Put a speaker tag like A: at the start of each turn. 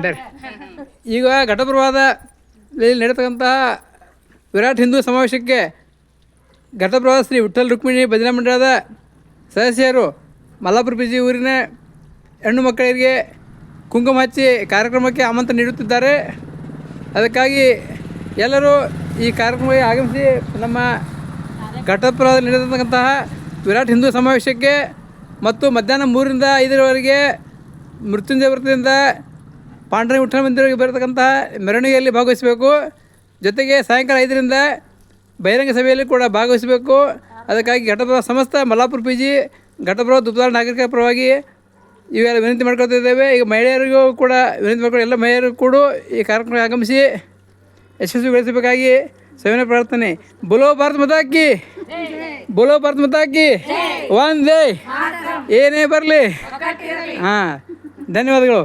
A: ಬರ್ರಿ ಈಗ ಘಟಪ್ರಭಾದಲ್ಲಿ ನಡೀತಕ್ಕಂತಹ ವಿರಾಟ್ ಹಿಂದೂ ಸಮಾವೇಶಕ್ಕೆ ಘಟಪ್ರಭಾ ಶ್ರೀ ವಿಠ್ಠಲ್ ರುಕ್ಮಿಣಿ ಭಜನಾ ಮಂಡಳದ ಸದಸ್ಯರು ಮಲ್ಲಾಪುರ ಪಿ ಜಿ ಊರಿನ ಹೆಣ್ಣು ಮಕ್ಕಳಿಗೆ ಕುಂಕುಮ ಹಚ್ಚಿ ಕಾರ್ಯಕ್ರಮಕ್ಕೆ ಆಮಂತ್ರಣ ನೀಡುತ್ತಿದ್ದಾರೆ. ಅದಕ್ಕಾಗಿ ಎಲ್ಲರೂ ಈ ಕಾರ್ಯಕ್ರಮಕ್ಕೆ ಆಗಮಿಸಿ ನಮ್ಮ ಘಟಪ್ರಭಾದಲ್ಲಿ ನಡೆದಿರ್ತಕ್ಕಂತಹ ವಿರಾಟ್ ಹಿಂದೂ ಸಮಾವೇಶಕ್ಕೆ ಮತ್ತು ಮಧ್ಯಾಹ್ನ 3ರಿಂದ 5ರವರೆಗೆ ಮೃತ್ಯುಂಜಯ ವೃತ್ತದಿಂದ ಪಾಂಡ್ರಂಗ ವಿಠ್ಠಲ ಮಂದಿರಕ್ಕೆ ಬರತಕ್ಕಂತಹ ಮೆರವಣಿಗೆಯಲ್ಲಿ ಭಾಗವಹಿಸಬೇಕು. ಜೊತೆಗೆ ಸಾಯಂಕಾಲ 5ರಿಂದ ಬಹಿರಂಗ ಸಭೆಯಲ್ಲಿ ಕೂಡ ಭಾಗವಹಿಸಬೇಕು. ಅದಕ್ಕಾಗಿ ಘಟಪ್ರಭಾ ಸಮಸ್ತ ಮಲ್ಲಾಪುರ ಪಿ ಜಿ ಘಟಪ್ರಭಾ ದುಪ್ಪಾರ ನಾಗರಿಕರ ಪರವಾಗಿ ಇವೆಲ್ಲ ವಿನಂತಿ ಮಾಡ್ಕೊಳ್ತಾ ಇದ್ದೇವೆ. ಈಗ ಮಹಿಳೆಯರಿಗೂ ಕೂಡ ವಿನಂತಿ ಮಾಡ್ಕೊಂಡು ಎಲ್ಲ ಮಹಿಳೆಯರು ಕೂಡ ಈ ಕಾರ್ಯಕ್ರಮಕ್ಕೆ ಆಗಮಿಸಿ ಯಶಸ್ವಿಗೊಳಿಸಬೇಕಾಗಿ ಸವಿನಯ ಪ್ರಾರ್ಥನೆ. ಬೋಲೋ ಭಾರತ್ ಮಾತಾ ಕಿ, ಬೋಲೋ ಭಾರತ್ ಮಾತಾ ಕಿ, ಒಂದೇ ಏನೇ ಬರಲಿ. ಹಾಂ, ಧನ್ಯವಾದಗಳು.